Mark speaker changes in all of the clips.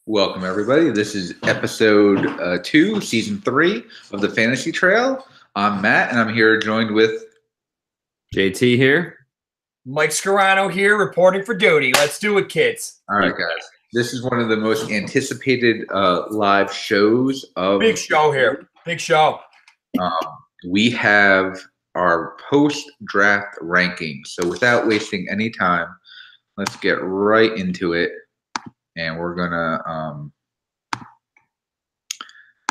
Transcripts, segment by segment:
Speaker 1: Welcome, everybody. This is episode 2, season 3 of the Fantasy Trail. I'm Matt, and I'm here joined with
Speaker 2: JT here.
Speaker 3: Mike Scarano here, reporting for duty. Let's do it, kids.
Speaker 1: All right, guys. This is one of the most anticipated live shows of
Speaker 3: Big show here. Big show.
Speaker 1: We have our post-draft rankings. So without wasting any time, let's get right into it. And we're gonna.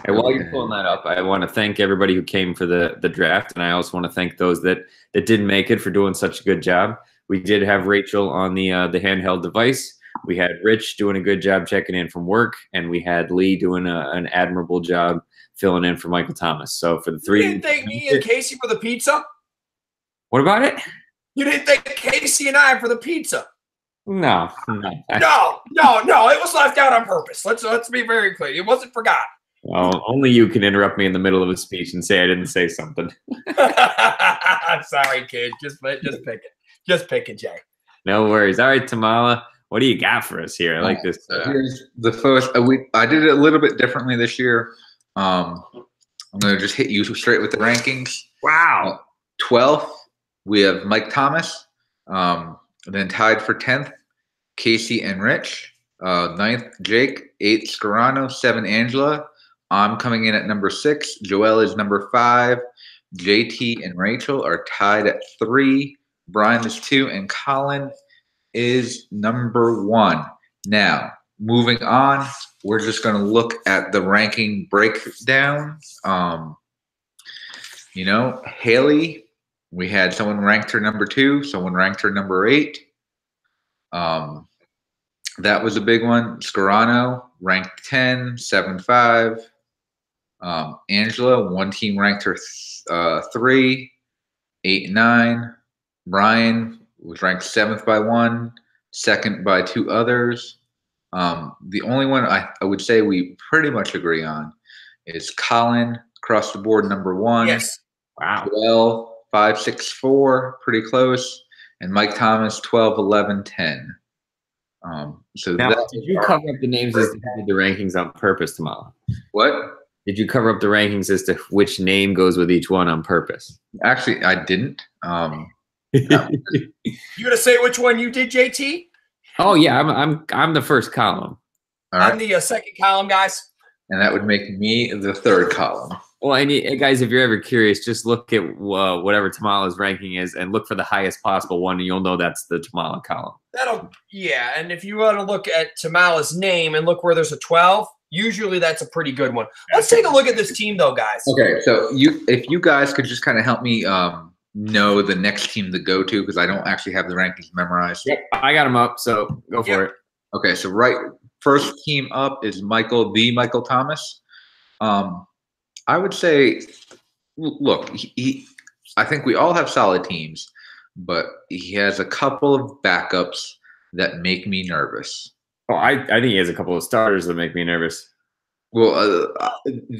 Speaker 2: And while you're pulling that up, I want to thank everybody who came for the draft, and I also want to thank those that didn't make it for doing such a good job. We did have Rachel on the handheld device. We had Rich doing a good job checking in from work, and we had Lee doing an admirable job filling in for Michael Thomas. So for the three,
Speaker 3: You didn't thank me and Casey for the pizza?
Speaker 2: What about it?
Speaker 3: You didn't thank Casey and I for the pizza?
Speaker 2: No.
Speaker 3: No. It was left out on purpose. Let's be very clear. It wasn't forgot.
Speaker 2: Well, only you can interrupt me in the middle of a speech and say I didn't say something.
Speaker 3: I'm sorry, kid. Just pick it. Just pick it, Jay.
Speaker 2: No worries. All right, Tamala, what do you got for us here? I like this.
Speaker 1: Here's the first. I did it a little bit differently this year. I'm going to just hit you straight with the rankings.
Speaker 2: Wow.
Speaker 1: 12th, we have Mike Thomas. Then tied for 10th, Casey and Rich. 9th, Jake. 8th, Scarano. 7, Angela. I'm coming in at number 6. Joelle is number 5. JT and Rachel are tied at 3. Brian is 2. And Colin is number 1. Now, moving on, we're just going to look at the ranking breakdown. Haley, we had someone ranked her number 2, someone ranked her number 8. That was a big one. Scarano ranked 10, 7-5. Angela, one team ranked her 3, 8, 9. Brian was ranked 7th by 1, 2nd by 2 others. The only one I would say we pretty much agree on is Colin, across the board, number 1.
Speaker 3: Yes.
Speaker 2: Wow.
Speaker 1: Well, 5, 6, 4, pretty close. And Mike Thomas, 12, 11, 10. So
Speaker 2: now, did you cover up the names as to the rankings on purpose, Tamala?
Speaker 1: What?
Speaker 2: Did you cover up the rankings as to which name goes with each one on purpose?
Speaker 1: Actually, I didn't.
Speaker 3: You gonna say which one you did, JT?
Speaker 2: Oh yeah, I'm the first column.
Speaker 1: All right.
Speaker 3: I'm the second column, guys.
Speaker 1: And that would make me the 3rd column.
Speaker 2: Well, and guys, if you're ever curious, just look at whatever Tamala's ranking is and look for the highest possible one, and you'll know that's the Tamala column.
Speaker 3: And if you want to look at Tamala's name and look where there's a 12, usually that's a pretty good one. Let's take a look at this team, though, guys.
Speaker 1: Okay, so if you guys could just kind of help me know the next team to go to, because I don't actually have the rankings memorized.
Speaker 2: Yep, I got them up, so go for it.
Speaker 1: Okay, so first team up is Michael Thomas. I would say, look, I think we all have solid teams, but he has a couple of backups that make me nervous.
Speaker 2: Oh, I think he has a couple of starters that make me nervous.
Speaker 1: Well,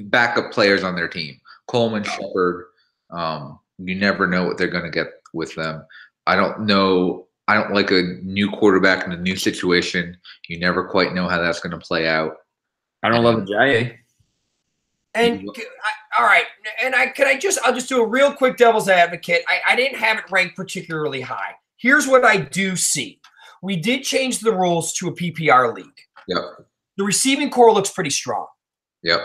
Speaker 1: backup players on their team. Coleman, Shepard, you never know what they're going to get with them. I don't know. I don't like a new quarterback in a new situation. You never quite know how that's going to play out.
Speaker 2: I don't love Ajayi.
Speaker 3: And all right, and I'll just do a real quick devil's advocate. I didn't have it ranked particularly high. Here's what I do see. We did change the rules to a PPR league.
Speaker 1: Yep.
Speaker 3: The receiving core looks pretty strong.
Speaker 1: Yep.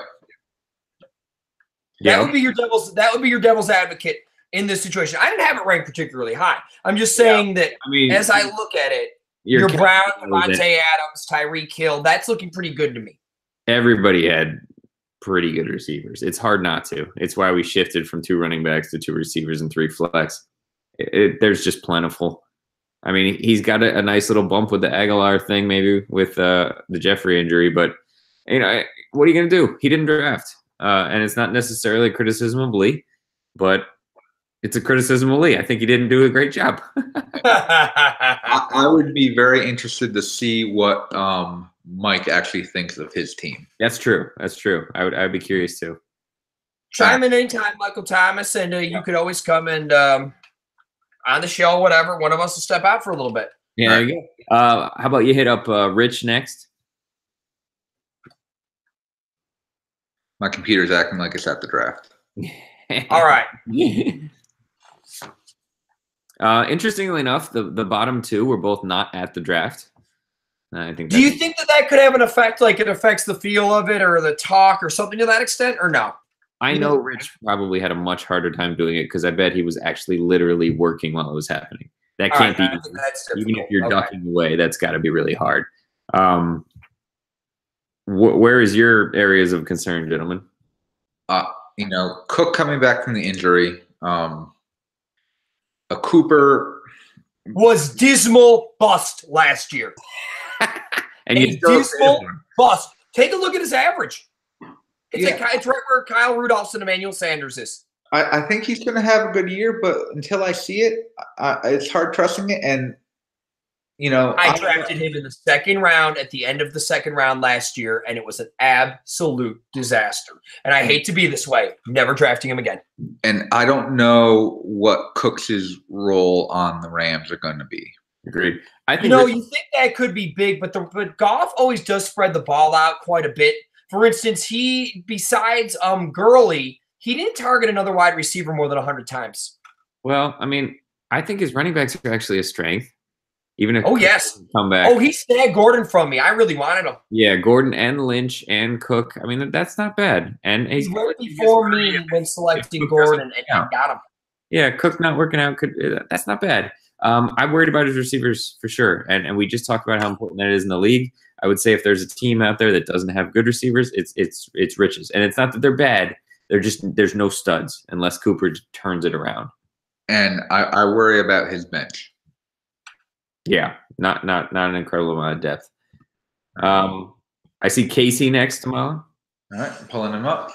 Speaker 3: That would be your devil's advocate in this situation. I didn't have it ranked particularly high. I'm just saying that as I look at it, your Brown, Devontae Adams, Tyreek Hill, that's looking pretty good to me.
Speaker 2: Everybody had pretty good receivers. It's hard not to. It's why we shifted from 2 running backs to 2 receivers and 3 flex. There's just plentiful. I mean, he's got a nice little bump with the Aguilar thing, maybe with the Jeffrey injury, but what are you going to do? He didn't draft. And it's not necessarily a criticism of Lee, but it's a criticism of Lee. I think he didn't do a great job.
Speaker 1: I would be very interested to see what Mike actually thinks of his team.
Speaker 2: That's true. I'd be curious too.
Speaker 3: Chime in anytime, Michael Thomas, and you could always come and on the show, whatever. One of us will step out for a little bit.
Speaker 2: Yeah, there you go. How about you hit up Rich next?
Speaker 1: My computer's acting like it's at the draft.
Speaker 3: All right.
Speaker 2: Interestingly enough, the bottom two were both not at the draft. I think.
Speaker 3: Do you think that could have an effect, like it affects the feel of it or the talk or something to that extent, or no?
Speaker 2: I know Rich probably had a much harder time doing it because I bet he was actually literally working while it was happening. That can't be easy. Even if you're ducking away, that's got to be really hard. Where is your areas of concern, gentlemen?
Speaker 1: Cook coming back from the injury. A Cooper
Speaker 3: was dismal bust last year.
Speaker 2: And
Speaker 3: a dismal bust. Take a look at his average. It's right where Kyle Rudolph's and Emmanuel Sanders is.
Speaker 1: I think he's going to have a good year, but until I see it, it's hard trusting it. And,
Speaker 3: I drafted him in the second round at the end of the second round last year, and it was an absolute disaster. And I hate to be this way. Never drafting him again.
Speaker 1: And I don't know what Cooks' role on the Rams are going to be.
Speaker 2: Agreed. I think
Speaker 3: you think that could be big, but Goff always does spread the ball out quite a bit. For instance, besides Gurley, he didn't target another wide receiver more than 100 times.
Speaker 2: Well, I mean, I think his running backs are actually a strength. Even if
Speaker 3: come back. He snagged Gordon from me. I really wanted him.
Speaker 2: Yeah, Gordon and Lynch and Cook. I mean, that's not bad. And
Speaker 3: he's right before me when selecting Gordon, and I got him.
Speaker 2: Yeah, Cook not working out. That's not bad. I'm worried about his receivers for sure. And we just talked about how important that is in the league. I would say if there's a team out there that doesn't have good receivers, it's Rich's. And it's not that they're bad. There's no studs unless Cooper turns it around.
Speaker 1: And I worry about his bench.
Speaker 2: Yeah, not an incredible amount of depth. I see Casey next tomorrow.
Speaker 1: All right, pulling him up.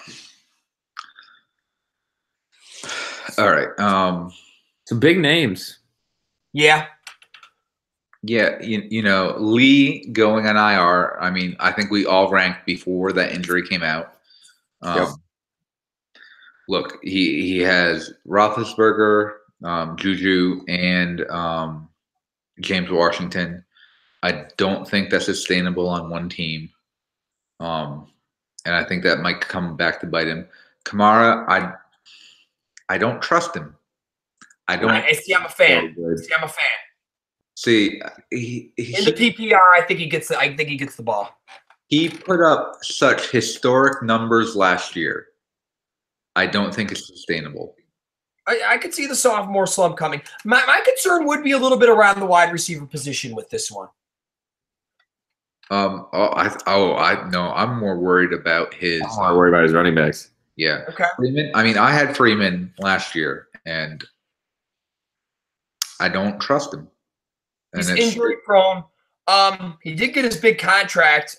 Speaker 1: All right.
Speaker 2: Some big names.
Speaker 3: Yeah.
Speaker 1: Yeah, Lee going on IR. I mean, I think we all ranked before that injury came out.
Speaker 2: Yep.
Speaker 1: Look, he has Roethlisberger, Juju, and James Washington. I don't think that's sustainable on one team. And I think that might come back to bite him. Kamara, I don't trust him.
Speaker 3: I'm a fan. I'm a fan.
Speaker 1: See,
Speaker 3: in the PPR, I think he gets the ball.
Speaker 1: He put up such historic numbers last year. I don't think it's sustainable.
Speaker 3: I could see the sophomore slump coming. My concern would be a little bit around the wide receiver position with this one.
Speaker 1: I'm more worried about his.
Speaker 2: I'm more worried about his running backs.
Speaker 1: Yeah.
Speaker 3: Okay.
Speaker 1: Freeman. I mean, I had Freeman last year, and I don't trust him.
Speaker 3: He's injury prone. He did get his big contract.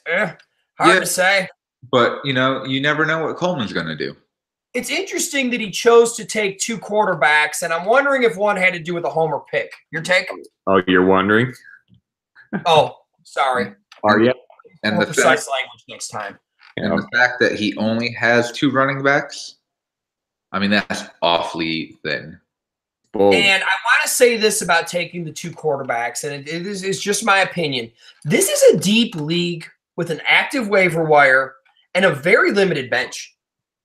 Speaker 3: Hard to say.
Speaker 1: But you never know what Coleman's going to do.
Speaker 3: It's interesting that he chose to take two quarterbacks, and I'm wondering if one had to do with a homer pick. Your take?
Speaker 2: Oh, you're wondering?
Speaker 3: Oh, sorry.
Speaker 2: Are you?
Speaker 1: And
Speaker 3: more
Speaker 1: the
Speaker 3: precise language next time.
Speaker 1: And the fact that he only has two running backs, I mean, that's awfully thin.
Speaker 2: Bold.
Speaker 3: And I want to say this about taking the two quarterbacks, and it's just my opinion. This is a deep league with an active waiver wire and a very limited bench.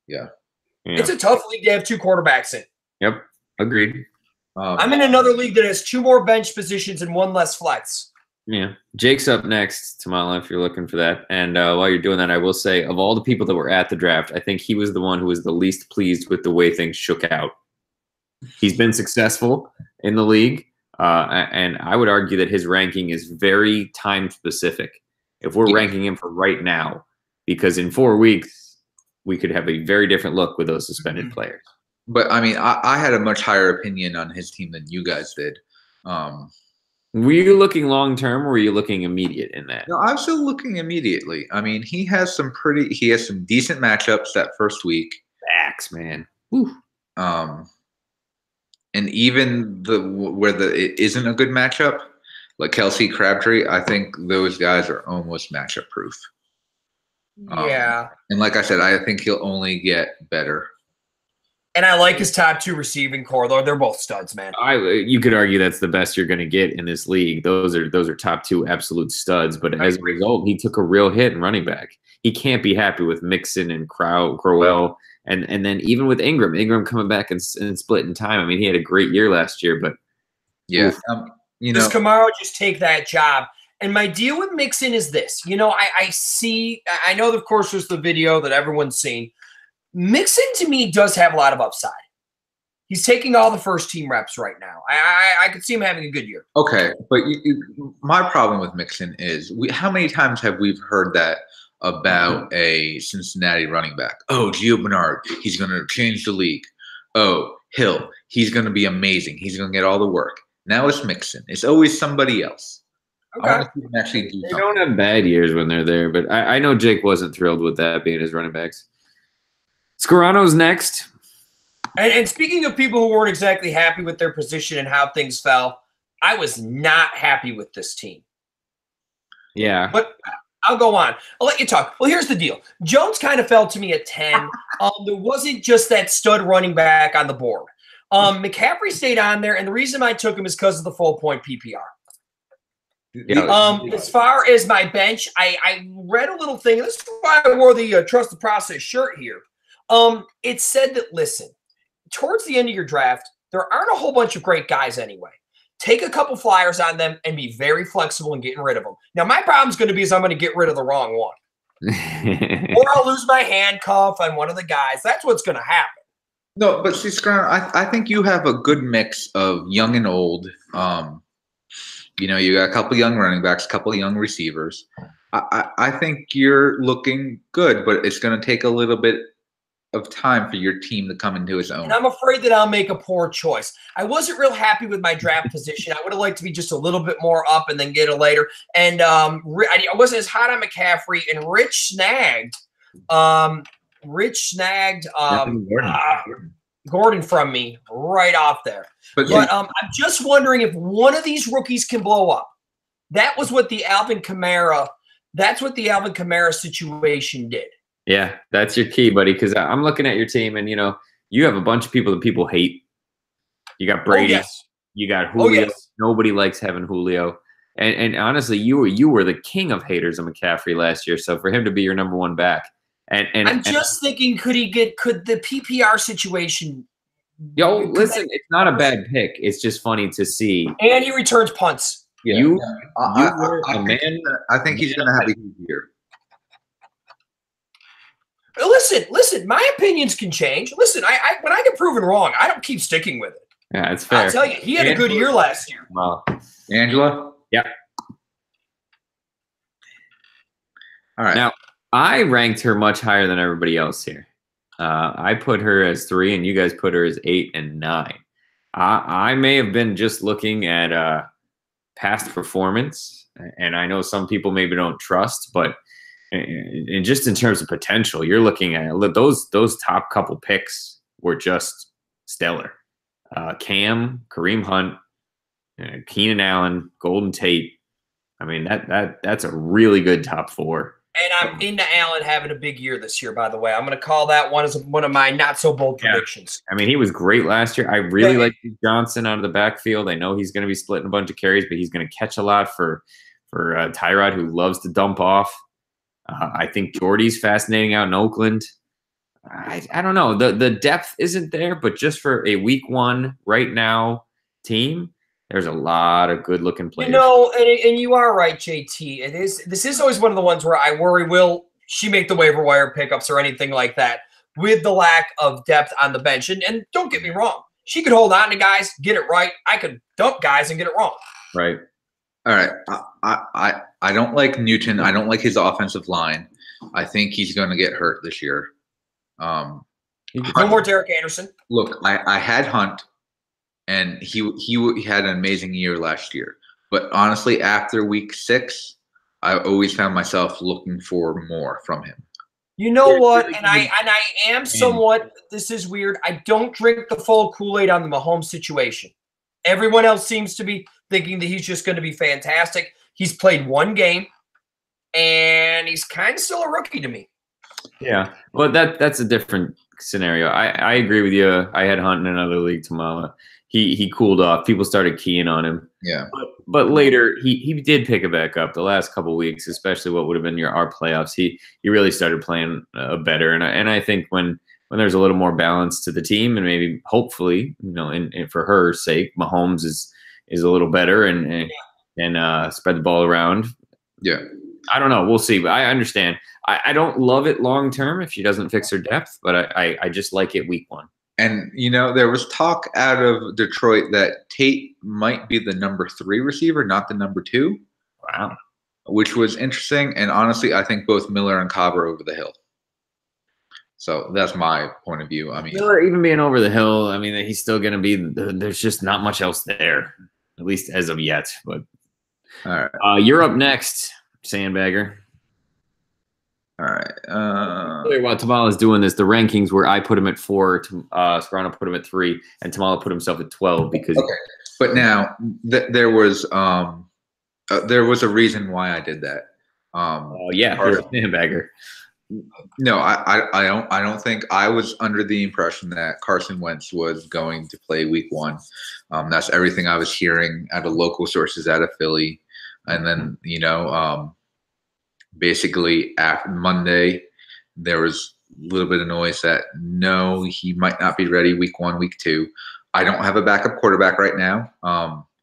Speaker 1: Yeah.
Speaker 3: It's a tough league to have two quarterbacks in.
Speaker 2: Yep, agreed.
Speaker 3: I'm in another league that has two more bench positions and one less flex.
Speaker 2: Yeah. Jake's up next, Tamala, if you're looking for that. And while you're doing that, I will say, of all the people that were at the draft, I think he was the one who was the least pleased with the way things shook out. He's been successful in the league, and I would argue that his ranking is very time-specific. If we're ranking him for right now, because in 4 weeks, we could have a very different look with those suspended players.
Speaker 1: But, I mean, I had a much higher opinion on his team than you guys did.
Speaker 2: Were you looking long-term, or were you looking immediate in that?
Speaker 1: No, I'm still looking immediately. I mean, he has some decent matchups that first week.
Speaker 2: Backs, man. Whew.
Speaker 1: And even where it isn't a good matchup, like Kelsey, Crabtree, I think those guys are almost matchup proof.
Speaker 3: Yeah.
Speaker 1: And like I said, I think he'll only get better.
Speaker 3: And I like his top 2 receiving core, though. They're both studs, man.
Speaker 2: You could argue that's the best you're going to get in this league. Those are top 2 absolute studs. But as a result, he took a real hit in running back. He can't be happy with Mixon and Crowell, and then even with Ingram coming back and splitting time. I mean, he had a great year last year, but
Speaker 1: yeah,
Speaker 3: does Kamara just take that job? And my deal with Mixon is this. I know, of course, there's the video that everyone's seen. Mixon, to me, does have a lot of upside. He's taking all the first-team reps right now. I could see him having a good year.
Speaker 1: Okay, but my problem with Mixon is how many times have we heard that about a Cincinnati running back? Oh, Gio Bernard, he's going to change the league. Oh, Hill, he's going to be amazing. He's going to get all the work. Now it's Mixon. It's always somebody else.
Speaker 3: Okay.
Speaker 1: I want to see him actually do something.
Speaker 2: They don't have bad years when they're there, but I know Jake wasn't thrilled with that being his running backs. Scarano's next.
Speaker 3: And speaking of people who weren't exactly happy with their position and how things fell, I was not happy with this team.
Speaker 2: Yeah.
Speaker 3: But I'll go on. I'll let you talk. Well, here's the deal. Jones kind of fell to me at 10. There wasn't just that stud running back on the board. McCaffrey stayed on there, and the reason I took him is because of the full point PPR.
Speaker 2: Yeah.
Speaker 3: As far as my bench, I read a little thing. This is why I wore the Trust the Process shirt here. It said that, listen, towards the end of your draft, there aren't a whole bunch of great guys anyway. Take a couple flyers on them and be very flexible in getting rid of them. Now, my problem's going to be is I'm going to get rid of the wrong one. Or I'll lose my handcuff on one of the guys. That's what's going to happen.
Speaker 1: No, but see, Scranton, I think you have a good mix of young and old. You got a couple young running backs, a couple of young receivers. I think you're looking good, but it's going to take a little bit of time for your team to come into its own.
Speaker 3: And I'm afraid that I'll make a poor choice. I wasn't real happy with my draft position. I would have liked to be just a little bit more up and then get it later. And I wasn't as hot on McCaffrey. And Rich snagged Gordon from me right off there. But I'm just wondering if one of these rookies can blow up. That was what the Alvin Kamara situation did.
Speaker 2: Yeah, that's your key, buddy, because I'm looking at your team, and, you have a bunch of people that people hate. You got Brady.
Speaker 3: Oh, yes.
Speaker 2: You got Julio.
Speaker 3: Oh, yes.
Speaker 2: Nobody likes having Julio. And honestly, you were the king of haters of McCaffrey last year, so for him to be your number one back. And
Speaker 3: I'm just thinking, could the PPR situation –
Speaker 2: listen, it's not a bad pick. It's just funny to see.
Speaker 3: And he returns punts.
Speaker 1: Yeah.
Speaker 2: You were a man.
Speaker 1: I think he's going to have a huge year.
Speaker 3: Listen, my opinions can change. Listen, when I get proven wrong, I don't keep sticking with it.
Speaker 2: Yeah, it's fair.
Speaker 3: I'll tell you, he had a good year last year.
Speaker 2: Well,
Speaker 1: Angela?
Speaker 2: Yeah.
Speaker 1: All right.
Speaker 2: Now, I ranked her much higher than everybody else here. I put her as 3, and you guys put her as 8 and 9. I may have been just looking at past performance, and I know some people maybe don't trust, but and just in terms of potential, you're looking at those top couple picks were just stellar. Cam, Kareem Hunt, Keenan Allen, Golden Tate. I mean, that's a really good top 4.
Speaker 3: And I'm into Allen having a big year this year, by the way. I'm going to call that one as one of my not-so-bold predictions.
Speaker 2: I mean, he was great last year. I really like Johnson out of the backfield. I know he's going to be splitting a bunch of carries, but he's going to catch a lot for Tyrod, who loves to dump off. I think Jordy's fascinating out in Oakland. I don't know. The depth isn't there, but just for a week 1 right now team, there's a lot of good-looking players.
Speaker 3: And you are right, JT. This is always one of the ones where I worry, will she make the waiver wire pickups or anything like that with the lack of depth on the bench? And don't get me wrong. She could hold on to guys, get it right. I could dump guys and get it wrong.
Speaker 2: Right.
Speaker 1: All right. I don't like Newton. I don't like his offensive line. I think he's going to get hurt this year.
Speaker 3: No more Derek Anderson.
Speaker 1: Look, I had Hunt. And he had an amazing year last year. But honestly, after week 6, I always found myself looking for more from him.
Speaker 3: You know what? And I am somewhat – this is weird. I don't drink the full Kool-Aid on the Mahomes situation. Everyone else seems to be thinking that he's just going to be fantastic. He's played 1 game, and he's kind of still a rookie to me.
Speaker 2: Yeah. Well, that's a different scenario. I agree with you. I had Hunt in another league, Tamala. He cooled off. People started keying on him.
Speaker 1: Yeah.
Speaker 2: But later he did pick it back up the last couple of weeks, especially what would have been our playoffs. He really started playing better, and I think when there's a little more balance to the team, and maybe hopefully, and for her sake, Mahomes is a little better and spread the ball around.
Speaker 1: Yeah.
Speaker 2: I don't know. We'll see. But I understand. I don't love it long term if she doesn't fix her depth, but I just like it week 1.
Speaker 1: And, there was talk out of Detroit that Tate might be the number 3 receiver, not the number 2.
Speaker 2: Wow.
Speaker 1: Which was interesting. And honestly, I think both Miller and Cobb are over the hill. So that's my point of view. I mean,
Speaker 2: Miller even being over the hill, I mean, he's still going to be – there's just not much else there, at least as of yet. But
Speaker 1: all right.
Speaker 2: You're up next, Sandbagger.
Speaker 1: All right.
Speaker 2: While Tamala's doing this, the rankings where I put him at 4, Scarano put him at 3, and Tamala put himself at 12 because.
Speaker 1: Okay, but now there was a reason why I did that.
Speaker 2: Yeah, you're a Sandbagger.
Speaker 1: No, I don't think I was under the impression that Carson Wentz was going to play week 1. That's everything I was hearing out of local sources out of Philly, and then basically after Monday, there was a little bit of noise that no, he might not be ready week 1, week 2. I don't have a backup quarterback right now.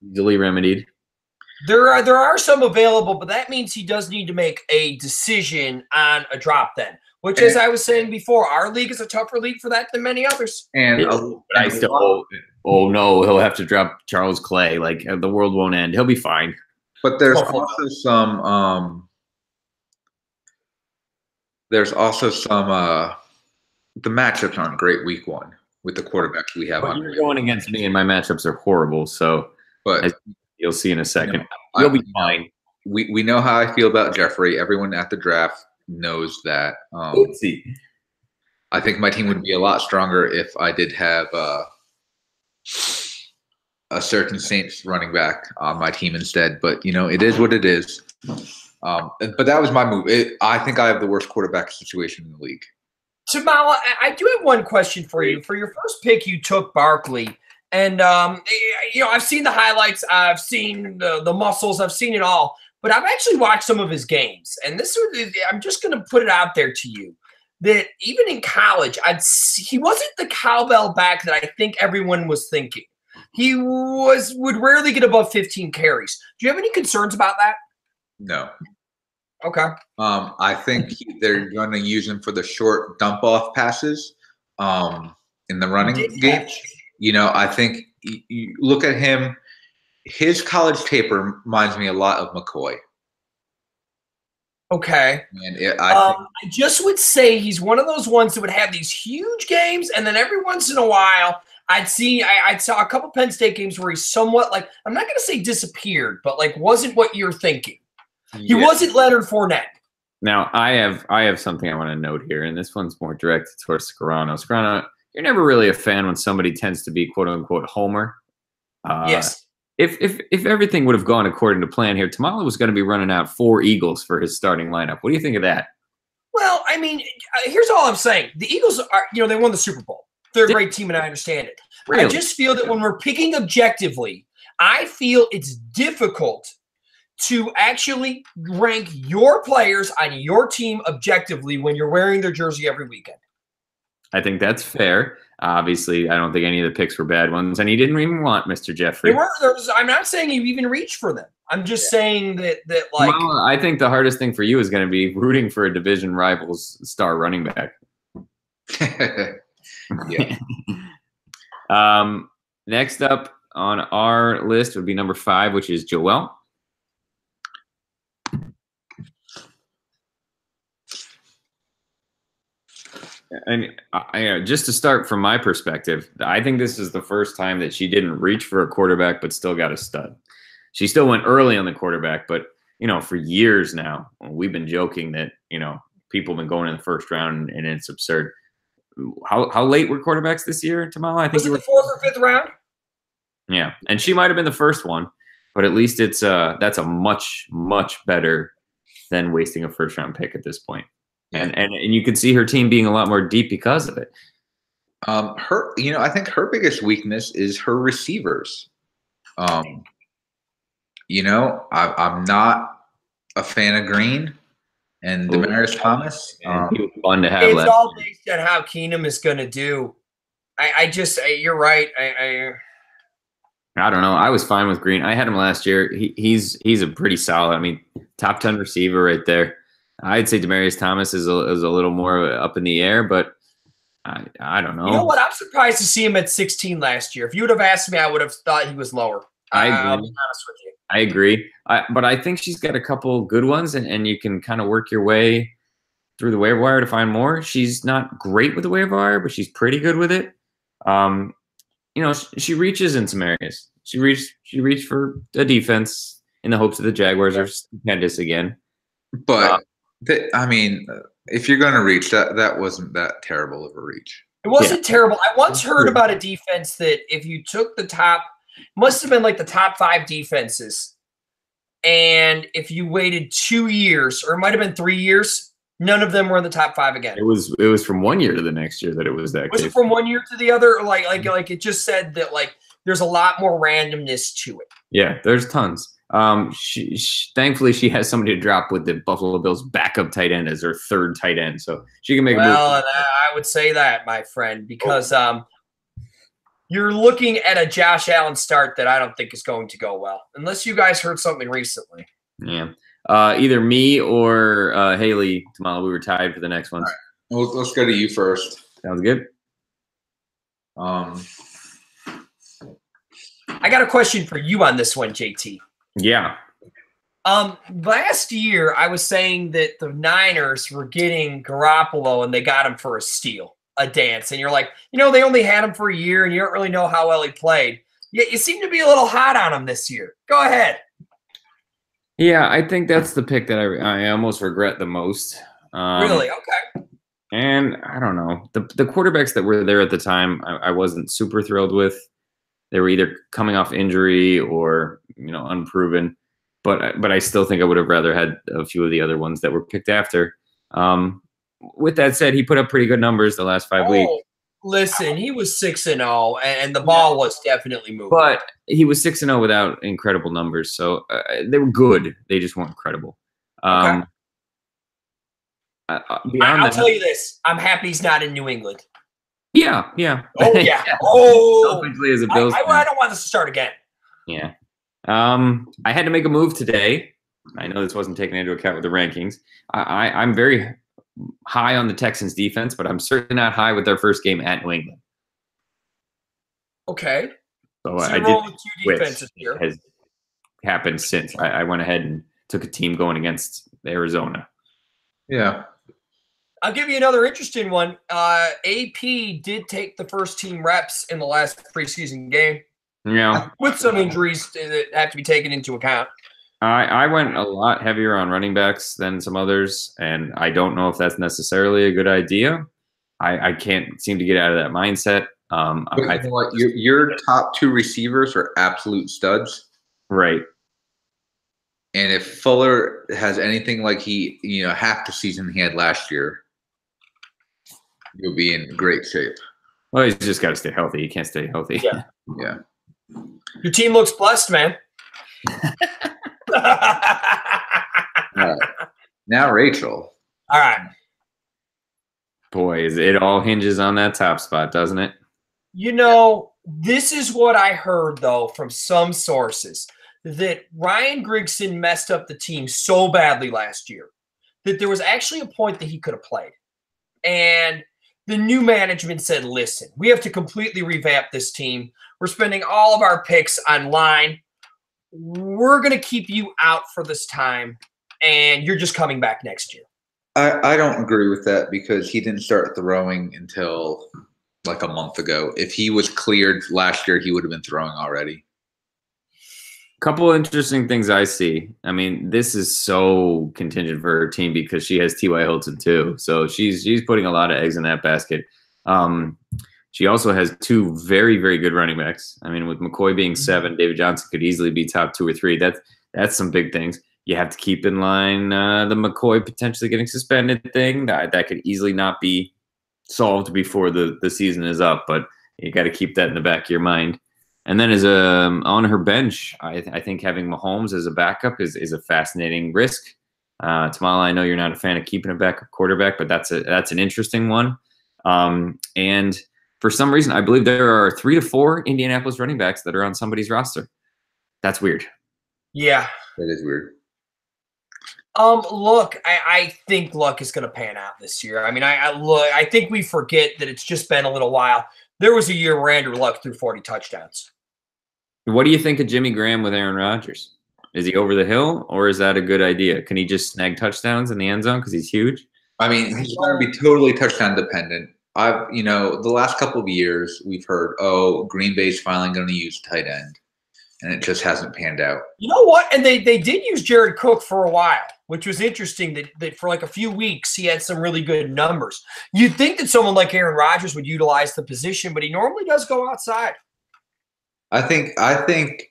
Speaker 2: Easily remedied.
Speaker 3: There are some available, but that means he does need to make a decision on a drop then, which, as I was saying before, our league is a tougher league for that than many others.
Speaker 1: And
Speaker 2: I still, oh no, he'll have to drop Charles Clay. Like the world won't end. He'll be fine.
Speaker 1: But there's also some the matchups aren't great week 1 with the quarterbacks we have.
Speaker 2: You're going against me, and my matchups are horrible. So,
Speaker 1: but
Speaker 2: you'll see in a second. You'll be fine.
Speaker 1: We know how I feel about Jeffrey. Everyone at the draft knows that.
Speaker 2: Let's see.
Speaker 1: I think my team would be a lot stronger if I did have a certain Saints running back on my team instead. But it is what it is. But that was my move. I think I have the worst quarterback situation in the league.
Speaker 3: Tamala, I do have one question for you. For your first pick, you took Barkley. And, I've seen the highlights. I've seen the muscles. I've seen it all. But I've actually watched some of his games. And I'm just going to put it out there to you that even in college, he wasn't the cowbell back that I think everyone was thinking. He would rarely get above 15 carries. Do you have any concerns about that?
Speaker 1: No.
Speaker 3: Okay.
Speaker 1: I think they're going to use him for the short dump-off passes in the running game. I think you look at him, his college tape reminds me a lot of McCoy.
Speaker 3: Okay.
Speaker 1: And
Speaker 3: I just would say he's one of those ones that would have these huge games, and then every once in a while, I saw a couple Penn State games where he's somewhat like, I'm not going to say disappeared, but like wasn't what you're thinking. He wasn't Leonard Fournette.
Speaker 2: Now, I have something I want to note here, and this one's more directed towards Scarano. Scarano, you're never really a fan when somebody tends to be quote unquote homer.
Speaker 3: Yes.
Speaker 2: If everything would have gone according to plan here, Tamala was going to be running out 4 Eagles for his starting lineup. What do you think of that?
Speaker 3: Well, I mean, here's all I'm saying. The Eagles are, they won the Super Bowl. They're a great team, and I understand it. Really? I just feel that when we're picking objectively, I feel it's difficult to actually rank your players on your team objectively when you're wearing their jersey every weekend.
Speaker 2: I think that's fair. Obviously, I don't think any of the picks were bad ones, and he didn't even want Mr. Jeffrey.
Speaker 3: I'm not saying you even reached for them. I'm just saying that like.
Speaker 2: Well, I think the hardest thing for you is going to be rooting for a division rival's star running back.
Speaker 1: Yeah.
Speaker 2: Next up on our list would be number 5, which is Joel. And just to start from my perspective, I think this is the first time that she didn't reach for a quarterback but still got a stud. She still went early on the quarterback, but, for years now, we've been joking that, people have been going in the first round, and it's absurd. How late were quarterbacks this year, Tamala? I think
Speaker 3: was it the 4th or 5th round?
Speaker 2: Yeah, and she might have been the first one, but at least that's a much, much better than wasting a first-round pick at this point. And you can see her team being a lot more deep because of it.
Speaker 1: I think her biggest weakness is her receivers. Um, I'm not a fan of Green and Demaryius Thomas.
Speaker 2: And he was fun to have.
Speaker 3: It's all based on how Keenum is going to do. You're right.
Speaker 2: I don't know. I was fine with Green. I had him last year. He's a pretty solid. I mean, top 10 receiver right there. I'd say Demaryius Thomas is a little more up in the air, but I don't know.
Speaker 3: You know what? I'm surprised to see him at 16 last year. If you would have asked me, I would have thought he was lower.
Speaker 2: I'll
Speaker 3: be honest with you.
Speaker 2: I agree. But I think she's got a couple good ones, and you can kind of work your way through the waiver wire to find more. She's not great with the waiver wire, but she's pretty good with it. She reaches in some areas. She reached for a defense in the hopes that the Jaguars are stupendous again.
Speaker 1: But if you're going to reach, that wasn't that terrible of a reach.
Speaker 3: It wasn't terrible. I once heard about a defense that if you took the top, must have been like the top 5 defenses, and if you waited 2 years, or it might have been 3 years, none of them were in the top 5 again.
Speaker 2: It was from one year to the next year that it was that.
Speaker 3: Was it from one year to the other? Or like it just said that there's a lot more randomness to it.
Speaker 2: Yeah, there's tons. Thankfully she has somebody to drop with the Buffalo Bills backup tight end as her third tight end, so she can make a move.
Speaker 3: Well, I would say that, my friend, because you're looking at a Josh Allen start that I don't think is going to go well, unless you guys heard something recently.
Speaker 2: Yeah. Either me or Haley Tamala, we were tied for the next one.
Speaker 1: Right. Well, let's go to you first.
Speaker 2: Sounds good.
Speaker 3: I got a question for you on this one, JT.
Speaker 2: Yeah.
Speaker 3: Last year I was saying that the Niners were getting Garoppolo and they got him for a steal, a dance. And you're like, they only had him for a year and you don't really know how well he played. Yet you seem to be a little hot on him this year. Go ahead.
Speaker 2: Yeah, I think that's the pick that I almost regret the most.
Speaker 3: Really? Okay.
Speaker 2: And I don't know. The quarterbacks that were there at the time, I wasn't super thrilled with. They were either coming off injury or, unproven. But I still think I would have rather had a few of the other ones that were picked after. With that said, he put up pretty good numbers the last 5 weeks.
Speaker 3: Listen, he was 6-0, and the ball was definitely moving.
Speaker 2: But he was 6-0 without incredible numbers, so they were good. They just weren't incredible.
Speaker 3: Okay. I'll tell you this: I'm happy he's not in New England.
Speaker 2: Yeah.
Speaker 3: Oh yeah. Oh,
Speaker 2: selfishly as a Bills fan.
Speaker 3: I don't want this to start again.
Speaker 2: Yeah. I had to make a move today. I know this wasn't taken into account with the rankings. I'm very high on the Texans defense, but I'm certainly not high with their first game at New England.
Speaker 3: Okay.
Speaker 2: So
Speaker 3: I did with 2 defenses here.
Speaker 2: Has happened since I went ahead and took a team going against Arizona.
Speaker 1: Yeah.
Speaker 3: I'll give you another interesting one. AP did take the first team reps in the last preseason game.
Speaker 2: Yeah.
Speaker 3: With some injuries that have to be taken into account.
Speaker 2: I went a lot heavier on running backs than some others, and I don't know if that's necessarily a good idea. I can't seem to get out of that mindset.
Speaker 1: Your top 2 receivers are absolute studs.
Speaker 2: Right.
Speaker 1: And if Fuller has anything like half the season he had last year, you'll be in great shape.
Speaker 2: Well, he's just got to stay healthy. He can't stay healthy.
Speaker 3: Yeah.
Speaker 1: Yeah.
Speaker 3: Your team looks blessed, man.
Speaker 1: All right. Now, Rachel.
Speaker 3: All right.
Speaker 2: Boy, it all hinges on that top spot, doesn't it?
Speaker 3: This is what I heard, though, from some sources, that Ryan Grigson messed up the team so badly last year that there was actually a point that he could have played. And the new management said, listen, we have to completely revamp this team. We're spending all of our picks on line. We're going to keep you out for this time, and you're just coming back next year.
Speaker 1: I don't agree with that because he didn't start throwing until like a month ago. If he was cleared last year, he would have been throwing already.
Speaker 2: Couple interesting things I see. I mean, this is so contingent for her team because she has T.Y. Hilton too. So she's putting a lot of eggs in that basket. She also has 2 very, very good running backs. I mean, with McCoy being 7, David Johnson could easily be top 2 or 3. That's some big things. You have to keep in line the McCoy potentially getting suspended thing. That could easily not be solved before the season is up, but you got to keep that in the back of your mind. And then as on her bench, I think having Mahomes as a backup is a fascinating risk. Tamala, I know you're not a fan of keeping a backup quarterback, but that's an interesting one. And for some reason, I believe there are 3 to 4 Indianapolis running backs that are on somebody's roster. That's weird.
Speaker 3: Yeah.
Speaker 1: That is weird.
Speaker 3: Look, I think Luck is going to pan out this year. I mean, I think we forget that it's just been a little while. There was a year where Andrew Luck threw 40 touchdowns.
Speaker 2: What do you think of Jimmy Graham with Aaron Rodgers? Is he over the hill, or is that a good idea? Can he just snag touchdowns in the end zone because he's huge?
Speaker 1: I mean, he's going to be totally touchdown dependent. The last couple of years we've heard, oh, Green Bay's finally going to use tight end, and it just hasn't panned out.
Speaker 3: You know what? And they did use Jared Cook for a while, which was interesting that for like a few weeks he had some really good numbers. You'd think that someone like Aaron Rodgers would utilize the position, but he normally does go outside.
Speaker 1: I think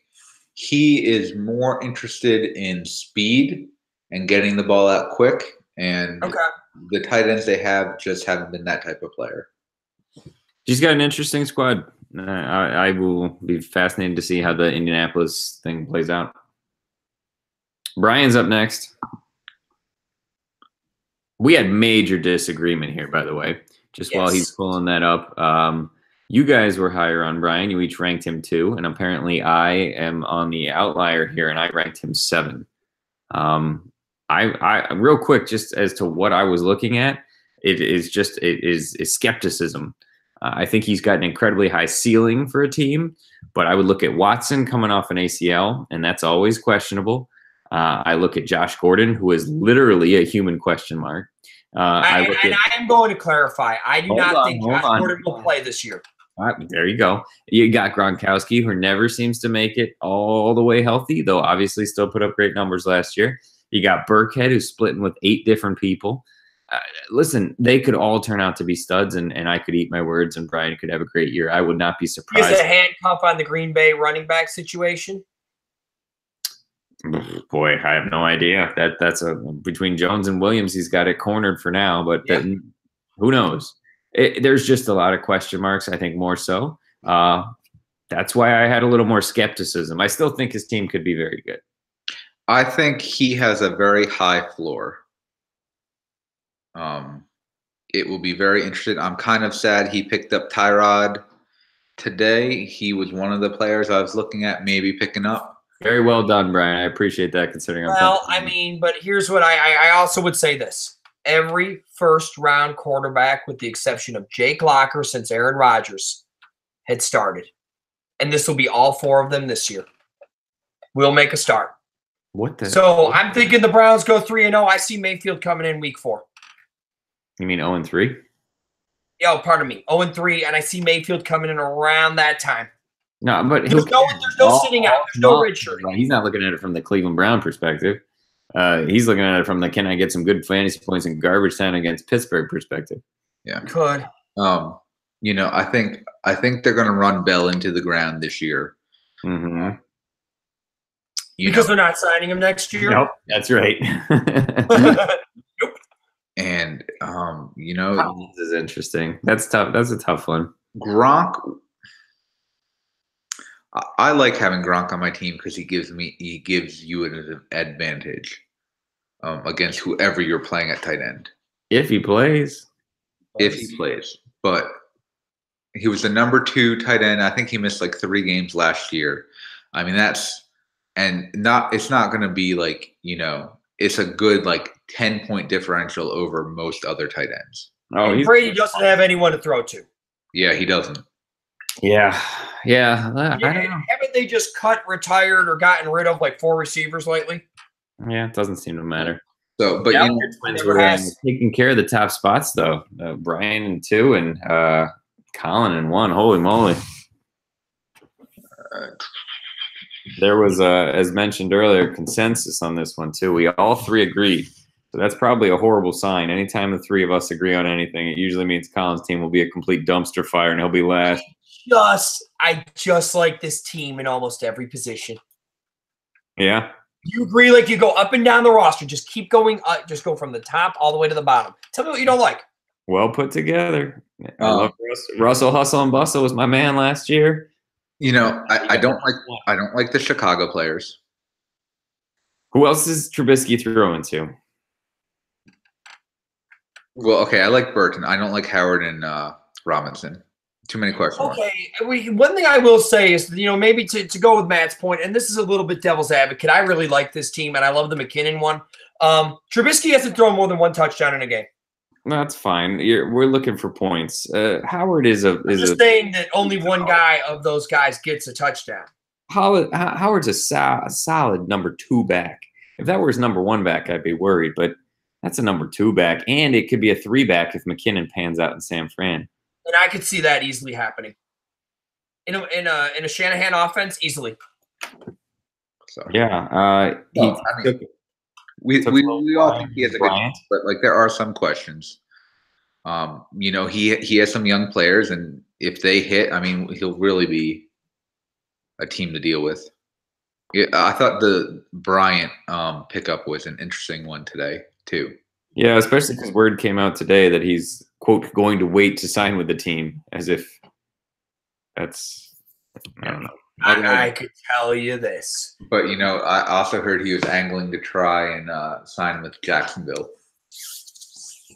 Speaker 1: he is more interested in speed and getting the ball out quick, and the tight ends they have just haven't been that type of player.
Speaker 2: He's got an interesting squad. I will be fascinated to see how the Indianapolis thing plays out. Brian's up next. We had major disagreement here, by the way, just while he's pulling that up. You guys were higher on Brian. You each ranked him 2, and apparently I am on the outlier here, and I ranked him 7. I real quick, just as to what I was looking at, it is skepticism. I think he's got an incredibly high ceiling for a team, but I would look at Watson coming off an ACL, and that's always questionable. I look at Josh Gordon, who is literally a human question mark.
Speaker 3: I am going to clarify. I do not think Josh Gordon will play this year.
Speaker 2: There you go. You got Gronkowski, who never seems to make it all the way healthy, though obviously still put up great numbers last year. You got Burkhead, who's splitting with 8 different people. Listen, they could all turn out to be studs, and I could eat my words, and Brian could have a great year. I would not be surprised.
Speaker 3: Is a handcuff on the Green Bay running back situation?
Speaker 2: Boy, I have no idea. That's between Jones and Williams, he's got it cornered for now, but who knows? There's just a lot of question marks, I think, more so. That's why I had a little more skepticism. I still think his team could be very good.
Speaker 1: I think he has a very high floor. It will be very interesting. I'm kind of sad he picked up Tyrod today. He was one of the players I was looking at maybe picking up.
Speaker 2: Very well done, Brian. I appreciate that considering
Speaker 3: but here's what I also would say this. Every first-round quarterback, with the exception of Jake Locker since Aaron Rodgers, had started. And this will be all 4 of them this year. We'll make a start. I'm thinking the Browns go 3-0. I see Mayfield coming in week 4.
Speaker 2: You mean 0-3?
Speaker 3: Oh, pardon me. 0-3, and I see Mayfield coming in around that time.
Speaker 2: No, but
Speaker 3: there's no sitting out. There's no red shirt.
Speaker 2: He's not looking at it from the Cleveland Brown perspective. He's looking at it from the can I get some good fantasy points in garbage time against Pittsburgh perspective.
Speaker 1: Yeah.
Speaker 3: Could.
Speaker 1: I think they're going to run Bell into the ground this year.
Speaker 2: Mm-hmm.
Speaker 3: Because they're not signing him next year?
Speaker 2: Nope, that's right.
Speaker 3: Nope.
Speaker 1: And,
Speaker 2: this is interesting. That's tough. That's a tough one.
Speaker 1: Gronk, I like having Gronk on my team because he gives you an advantage against whoever you're playing at tight end.
Speaker 2: If he plays.
Speaker 1: But he was the number 2 tight end. I think he missed like 3 games last year. I mean, it's not going to be like, it's a good like 10-point differential over most other tight ends.
Speaker 3: Oh, Brady doesn't have anyone to throw to.
Speaker 1: Yeah, he doesn't.
Speaker 2: Yeah. I don't know.
Speaker 3: Haven't they just cut, retired, or gotten rid of like 4 receivers lately?
Speaker 2: Yeah, it doesn't seem to matter.
Speaker 1: So, but
Speaker 2: Twins were taking care of the top spots though. Brian in 2 and Colin in 1. Holy moly! There was, as mentioned earlier, consensus on this one too. We all 3 agreed. So that's probably a horrible sign. Anytime the 3 of us agree on anything, it usually means Colin's team will be a complete dumpster fire and he'll be last.
Speaker 3: I just like this team in almost every position.
Speaker 2: Yeah.
Speaker 3: You agree? Like you go up and down the roster, just keep going up, just go from the top all the way to the bottom. Tell me what you don't like.
Speaker 2: Well put together. I love Russell Hustle and Bustle was my man last year.
Speaker 1: You know, I don't like the Chicago players.
Speaker 2: Who else is Trubisky throwing to?
Speaker 1: Well, okay, I like Burton. I don't like Howard and Robinson. Too many questions.
Speaker 3: Okay, one thing I will say is, maybe to go with Matt's point, and this is a little bit devil's advocate. I really like this team, and I love the McKinnon one. Trubisky hasn't thrown more than one touchdown in a game.
Speaker 2: That's fine. We're looking for points. Howard is
Speaker 3: saying that only one guy of those guys gets a touchdown.
Speaker 2: Howard's a solid number 2 back. If that were his number 1 back, I'd be worried. But that's a number 2 back, and it could be a 3 back if McKinnon pans out in San Fran.
Speaker 3: And I could see that easily happening in a Shanahan offense, easily.
Speaker 1: So
Speaker 2: yeah,
Speaker 1: we all think he has a good chance, but like there are some questions. He has some young players, and if they hit, I mean, he'll really be a team to deal with. Yeah, I thought the Bryant pickup was an interesting one today too.
Speaker 2: Yeah, especially because word came out today that he's, quote, going to wait to sign with the team, as if that's, I don't know.
Speaker 3: I could tell you this.
Speaker 1: But, I also heard he was angling to try and sign with Jacksonville.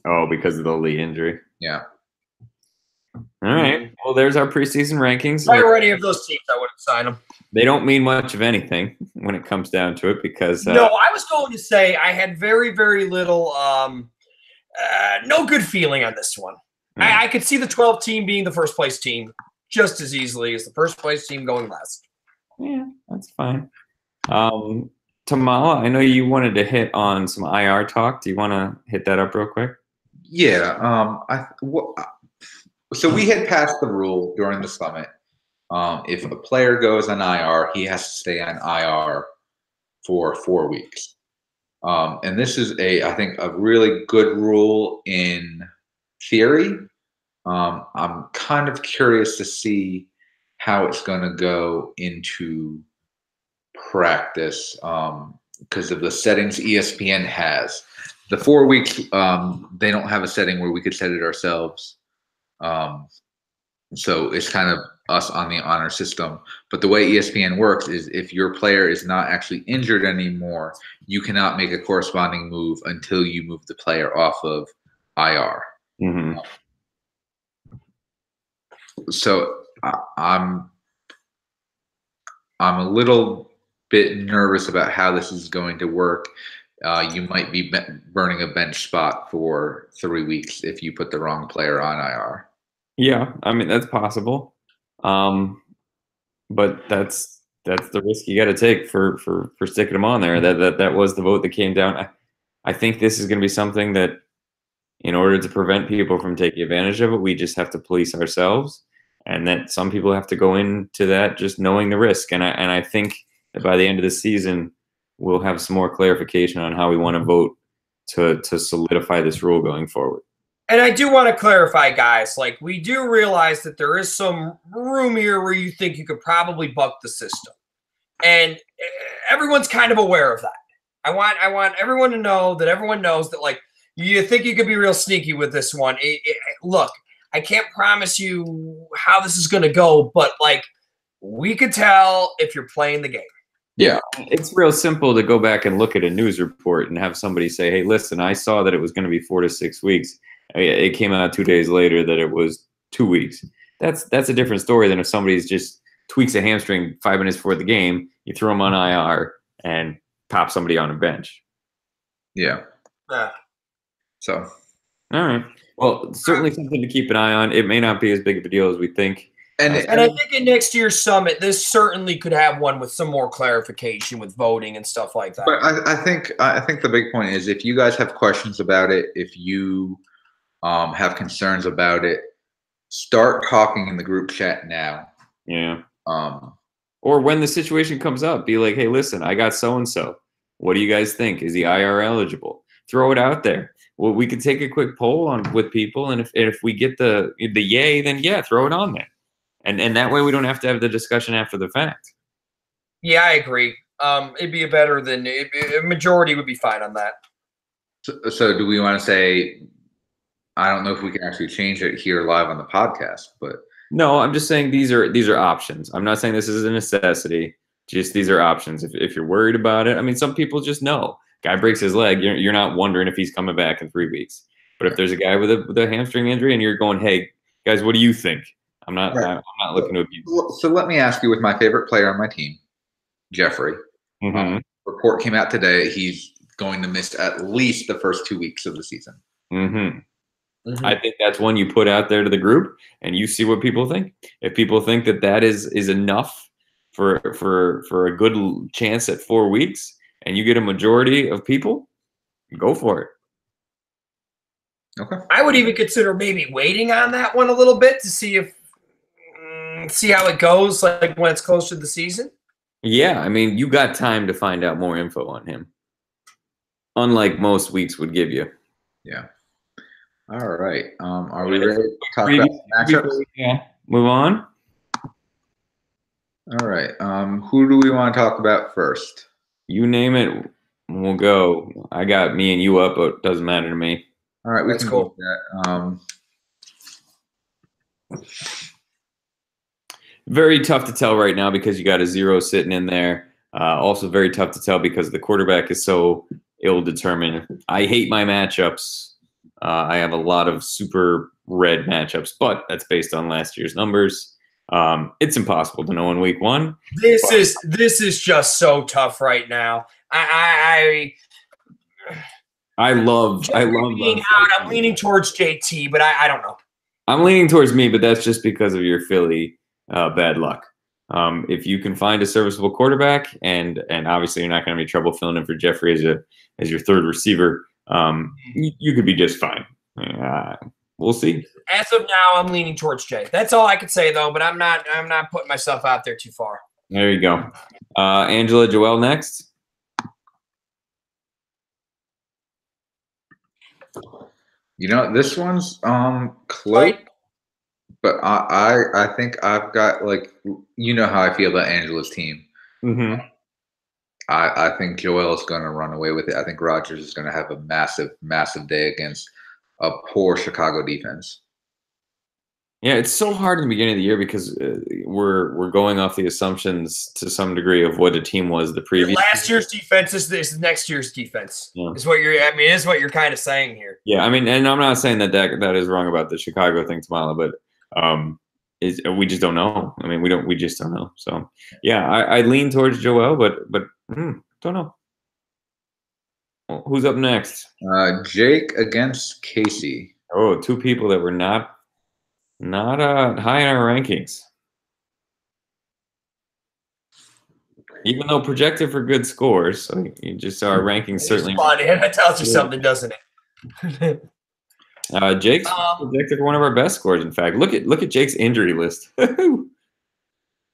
Speaker 2: Oh, because of the Lee injury?
Speaker 1: Yeah.
Speaker 2: All right. Well, there's our preseason rankings.
Speaker 3: If I were any of those teams, I wouldn't sign them.
Speaker 2: They don't mean much of anything when it comes down to it because
Speaker 3: no, I was going to say I had very, very little no good feeling on this one. I could see the 12 team being the first place team just as easily as the first place team going last.
Speaker 2: Yeah, that's fine. Tamala, I know you wanted to hit on some IR talk. Do you want to hit that up real quick?
Speaker 1: Yeah. So we had passed the rule during the summit. If a player goes on IR, he has to stay on IR for 4 weeks. And this is I think a really good rule in theory. I'm kind of curious to see how it's going to go into practice because of the settings ESPN has. The 4 weeks, they don't have a setting where we could set it ourselves. So it's kind of us on the honor system. But the way ESPN works is if your player is not actually injured anymore, you cannot make a corresponding move until you move the player off of IR.
Speaker 2: Mm-hmm.
Speaker 1: So I'm a little bit nervous about how this is going to work. You might be burning a bench spot for 3 weeks if you put the wrong player on IR.
Speaker 2: Yeah, I mean that's possible, but that's the risk you got to take for sticking them on there. That was the vote that came down. I think this is going to be something that, in order to prevent people from taking advantage of it, we just have to police ourselves, and that some people have to go into that just knowing the risk. And I think that by the end of the season, we'll have some more clarification on how we want to vote to solidify this rule going forward.
Speaker 3: And I do want to clarify, guys, like we do realize that there is some room here where you think you could probably buck the system. And everyone's kind of aware of that. I want everyone to know that everyone knows that, like, you think you could be real sneaky with this one. Look, I can't promise you how this is going to go, but, like, we could tell if you're playing the game.
Speaker 2: Yeah, it's real simple to go back and look at a news report and have somebody say, hey, listen, I saw that it was going to be 4 to 6 weeks. It came out 2 days later that it was 2 weeks. That's a different story than if somebody's just tweaks a hamstring 5 minutes before the game, you throw them on IR and pop somebody on a bench.
Speaker 1: Yeah. So.
Speaker 2: All right. Well, certainly something to keep an eye on. It may not be as big of a deal as we think.
Speaker 3: And I think in next year's summit, this certainly could have one with some more clarification with voting and stuff like that.
Speaker 1: But I think the big point is, if you guys have questions about it, if you have concerns about it, start talking in the group chat now.
Speaker 2: Yeah. Or when the situation comes up, be like, hey, listen, I got so-and-so. What do you guys think? Is the IR eligible? Throw it out there. Well, we could take a quick poll with people, and if we get the yay, then yeah, throw it on there. And that way we don't have to have the discussion after the fact.
Speaker 3: Yeah, I agree. It'd be better than a majority would be fine on that.
Speaker 1: So do we want to say I don't know if we can actually change it here live on the podcast, but
Speaker 2: No, I'm just saying these are options. I'm not saying this is a necessity. Just these are options. If you're worried about it, I mean, some people just know. Guy breaks his leg, you're not wondering if he's coming back in 3 weeks. But if there's a guy with a hamstring injury and you're going, hey guys, what do you think? I'm not looking to abuse.
Speaker 1: So let me ask you, with my favorite player on my team, Jeffrey.
Speaker 2: Mm-hmm.
Speaker 1: Report came out today. He's going to miss at least the first 2 weeks of the season.
Speaker 2: Mm-hmm. Mm-hmm. I think that's one you put out there to the group, and you see what people think. If people think that is enough for a good chance at 4 weeks, and you get a majority of people, go for it.
Speaker 1: Okay.
Speaker 3: I would even consider maybe waiting on that one a little bit to see how it goes, like when it's close to the season.
Speaker 2: Yeah, I mean, you got time to find out more info on him, unlike most weeks would give you.
Speaker 1: Yeah. All right. Are we ready to talk about matchups?
Speaker 2: Yeah. Move on.
Speaker 1: All right. Who do we want to talk about first?
Speaker 2: You name it, we'll go. I got me and you up, but it doesn't matter to me.
Speaker 1: All right,
Speaker 3: That's cool.
Speaker 1: That.
Speaker 2: Very tough to tell right now because you got a 0 sitting in there. Also very tough to tell because the quarterback is so ill-determined. I hate my matchups. I have a lot of super red matchups, but that's based on last year's numbers. It's impossible to know in week 1.
Speaker 3: This is just so tough right now. I love being out. I'm leaning towards JT, but I don't know.
Speaker 2: I'm leaning towards me, but that's just because of your Philly bad luck. If you can find a serviceable quarterback, and obviously you're not going to have any trouble filling in for Jeffrey as your third receiver, you could be just fine. We'll see.
Speaker 3: As of now, I'm leaning towards Jay. That's all I could say, though. But I'm not putting myself out there too far.
Speaker 2: There you go. Angela, Joelle next.
Speaker 1: You know, this one's close, but I think I've got, like, you know how I feel about Angela's team.
Speaker 2: Mm-hmm.
Speaker 1: I think Joelle is going to run away with it. I think Rodgers is going to have a massive, massive day against a poor Chicago defense.
Speaker 2: Yeah, it's so hard in the beginning of the year because we're going off the assumptions to some degree of what a team was the previous.
Speaker 3: Last year's defense is next year's defense. Yeah. Is what you're kind of saying here.
Speaker 2: Yeah, I mean, and I'm not saying that is wrong about the Chicago thing, Tamala, but we just don't know. I mean, we just don't know. So yeah, I lean towards Joelle, but don't know. Well, who's up next?
Speaker 1: Jake against Casey.
Speaker 2: Oh, 2 people that were not high in our rankings, even though projected for good scores. So you just saw our rankings certainly.
Speaker 3: That tells you something, doesn't it?
Speaker 2: Jake's projected for one of our best scores. In fact, look at Jake's injury list.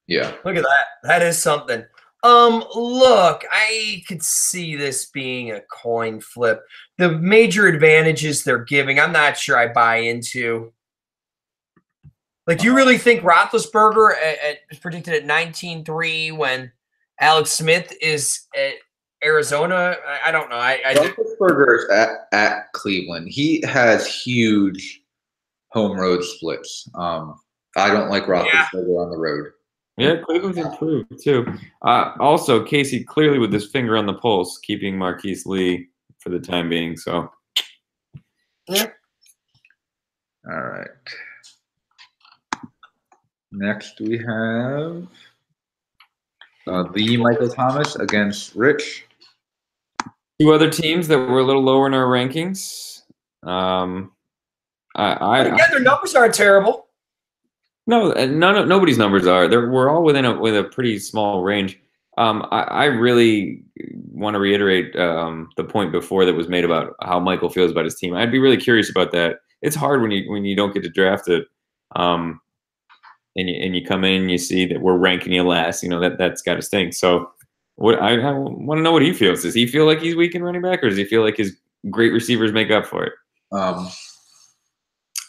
Speaker 1: Yeah,
Speaker 3: look at that. That is something. Look, I could see this being a coin flip. The major advantages they're giving, I'm not sure I buy into. Like, do you really think Roethlisberger is predicted at 19-3 when Alex Smith is at Arizona? I don't know.
Speaker 1: Roethlisberger is at Cleveland. He has huge home road splits. I don't like Roethlisberger on the road.
Speaker 2: Yeah, Cleveland's improved too. Also, Casey clearly with his finger on the pulse, keeping Marquise Lee for the time being. So,
Speaker 3: yeah.
Speaker 1: All right. Next, we have the Michael Thomas against Rich.
Speaker 2: 2 other teams that were a little lower in our rankings.
Speaker 3: Again, their numbers aren't terrible.
Speaker 2: No, nobody's numbers are. We're all within a pretty small range. I really want to reiterate the point before that was made about how Michael feels about his team. I'd be really curious about that. It's hard when you don't get to draft it. And you come in and you see that we're ranking you last, that's got to stink. So I want to know what he feels. Does he feel like he's weak in running back, or does he feel like his great receivers make up for it?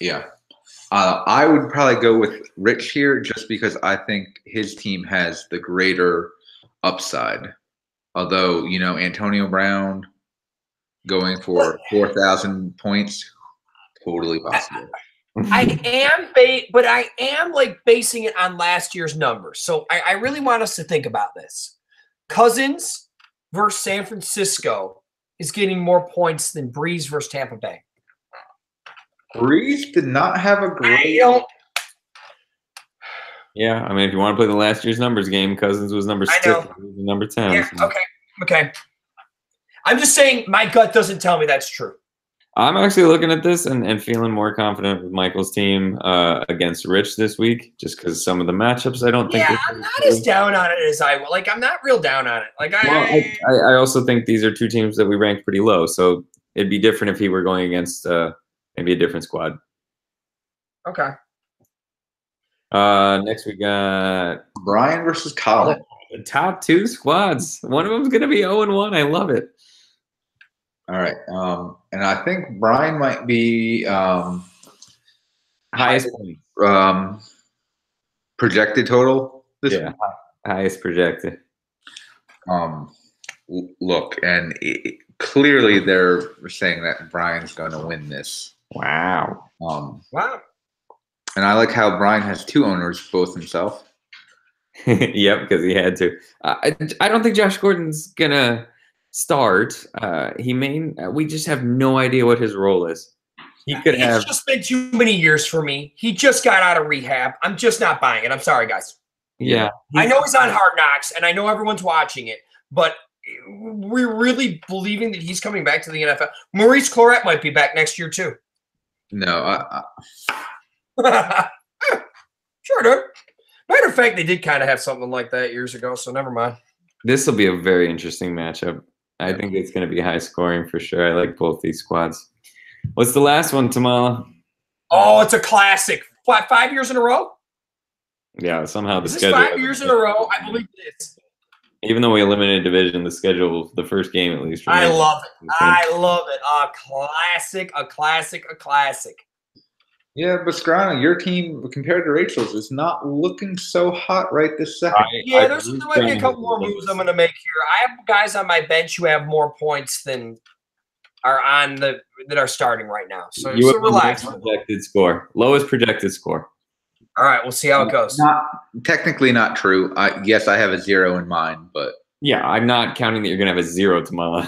Speaker 1: Yeah. I would probably go with Rich here just because I think his team has the greater upside. Although, Antonio Brown going for 4,000 points, totally possible.
Speaker 3: I am like basing it on last year's numbers. So I really want us to think about this. Cousins versus San Francisco is getting more points than Breeze versus Tampa Bay.
Speaker 1: Breeze did not have a great.
Speaker 2: Yeah, I mean, if you want to play the last year's numbers game, Cousins was number 6, number 10.
Speaker 3: Yeah,
Speaker 2: so.
Speaker 3: Okay. I'm just saying my gut doesn't tell me that's true.
Speaker 2: I'm actually looking at this and feeling more confident with Michael's team against Rich this week, just because some of the matchups I don't think.
Speaker 3: Yeah, I'm not as down on it as I will. Like, I'm not real down on it. Like,
Speaker 2: I also think these are two teams that we ranked pretty low, so it'd be different if he were going against maybe a different squad.
Speaker 3: Okay.
Speaker 2: Next we got
Speaker 1: Brian versus Colin.
Speaker 2: The top 2 squads. One of them's gonna be 0-1. I love it.
Speaker 1: All right. And I think Brian might be
Speaker 2: highest
Speaker 1: projected total this
Speaker 2: week. Highest projected.
Speaker 1: Look, and clearly they're saying that Brian's going to win this.
Speaker 2: Wow.
Speaker 3: Wow.
Speaker 1: And I like how Brian has 2 owners, both himself.
Speaker 2: Yep, because he had to. I don't think Josh Gordon's gonna start. We just have no idea what his role is.
Speaker 3: It's just been too many years for me. He just got out of rehab. I'm just not buying it. I'm sorry, guys.
Speaker 2: Yeah.
Speaker 3: I know he's on Hard Knocks, and I know everyone's watching it, but we're really believing that he's coming back to the NFL. Maurice Clarett might be back next year, too.
Speaker 1: No.
Speaker 3: Sure, dude. Matter of fact, they did kind of have something like that years ago, so never mind.
Speaker 2: This will be a very interesting matchup. I think it's going to be high scoring for sure. I like both these squads. What's the last one, Tamala?
Speaker 3: Oh, it's a classic. What, 5 years in a row?
Speaker 2: Yeah, somehow the
Speaker 3: Is this
Speaker 2: schedule.
Speaker 3: 5 years in a row? I believe it is.
Speaker 2: Even though we eliminated division, the schedule, the first game at least.
Speaker 3: I love it. I love it. A classic.
Speaker 1: Yeah, but Scarano, your team compared to Rachel's is not looking so hot right this second.
Speaker 3: There might be a couple more moves I'm going to make here. I have guys on my bench who have more points than are starting right now. So relax.
Speaker 2: Lowest projected score.
Speaker 3: All right, we'll see how it goes.
Speaker 1: Technically not true. Yes, I have a 0 in mind, but
Speaker 2: yeah, I'm not counting that you're going to have a 0 Tamala.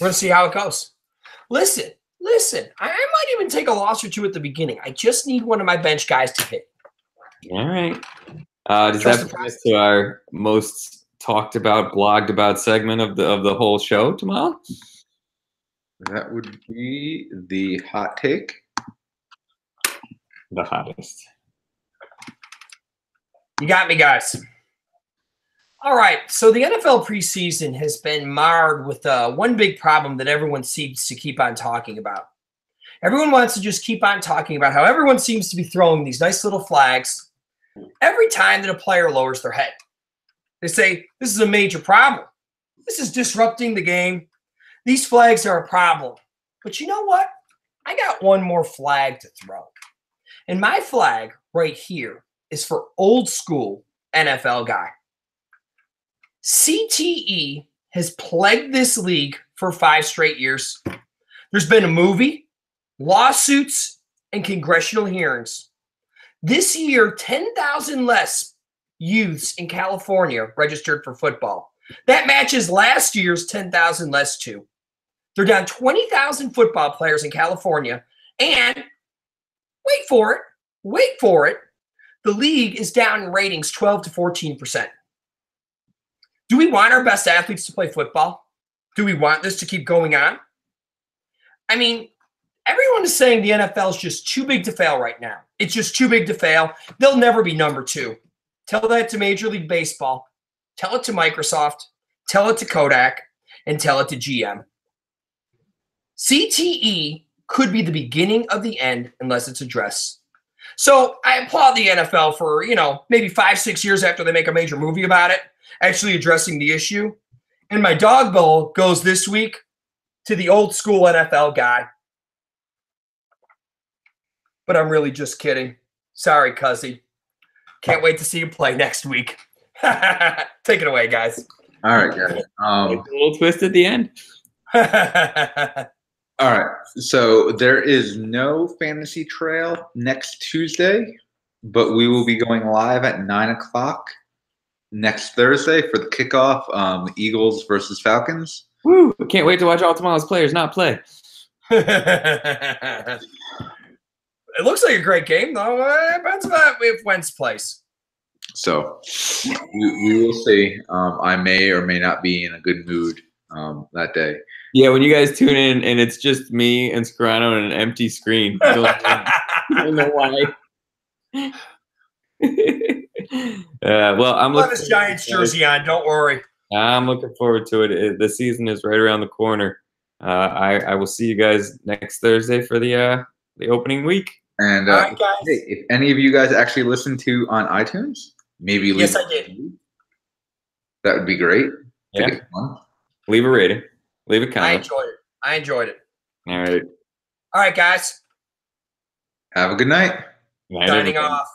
Speaker 3: We're going to see how it goes. Listen. I might even take a loss or 2 at the beginning. I just need one of my bench guys to hit.
Speaker 2: All right. Does that bring us to our most talked about, blogged about segment of the whole show, Tamala?
Speaker 1: That would be the hot take.
Speaker 2: The hottest.
Speaker 3: You got me, guys. All right, so the NFL preseason has been marred with one big problem that everyone seems to keep on talking about. Everyone wants to just keep on talking about how everyone seems to be throwing these nice little flags every time that a player lowers their head. They say, this is a major problem. This is disrupting the game. These flags are a problem. But you know what? I got one more flag to throw. And my flag right here is for old school NFL guy. CTE has plagued this league for 5 straight years. There's been a movie, lawsuits, and congressional hearings. This year, 10,000 less youths in California registered for football. That matches last year's 10,000 less too. They're down 20,000 football players in California, and wait for it, the league is down in ratings 12 to 14%. Do we want our best athletes to play football? Do we want this to keep going on? I mean, everyone is saying the NFL is just too big to fail right now. It's just too big to fail. They'll never be number 2. Tell that to Major League Baseball. Tell it to Microsoft. Tell it to Kodak. And tell it to GM. CTE could be the beginning of the end unless it's addressed. So I applaud the NFL for, maybe 5-6 years after they make a major movie about it, actually addressing the issue. And my dog bowl goes this week to the old school NFL guy. But I'm really just kidding. Sorry, Cuzzy. Can't wait to see you play next week. Take it away, guys.
Speaker 1: All right, guys.
Speaker 2: A little twist at the end.
Speaker 1: All right. So there is no fantasy trail next Tuesday, but we will be going live at 9 o'clock next Thursday for the kickoff. Eagles versus Falcons.
Speaker 2: Woo! Can't wait to watch all tomorrow's players not play.
Speaker 3: It looks like a great game, though. Depends if Wentz plays.
Speaker 1: So we will see. I may or may not be in a good mood that day.
Speaker 2: Yeah, when you guys tune in and it's just me and Scarano and an empty screen, you'll know why. Well, I'm
Speaker 3: We'll
Speaker 2: looking
Speaker 3: have his Giants jersey on. Don't worry.
Speaker 2: I'm looking forward to it. The season is right around the corner. I will see you guys next Thursday for the opening week.
Speaker 1: And
Speaker 3: all right, guys.
Speaker 1: Hey, if any of you guys actually listen to on iTunes, maybe leave.
Speaker 3: Yes, I did.
Speaker 1: That would be great.
Speaker 2: Yeah. Leave a rating. Leave a comment.
Speaker 3: I enjoyed it.
Speaker 2: All right.
Speaker 3: All right, guys.
Speaker 1: Have a good night.
Speaker 3: Signing off.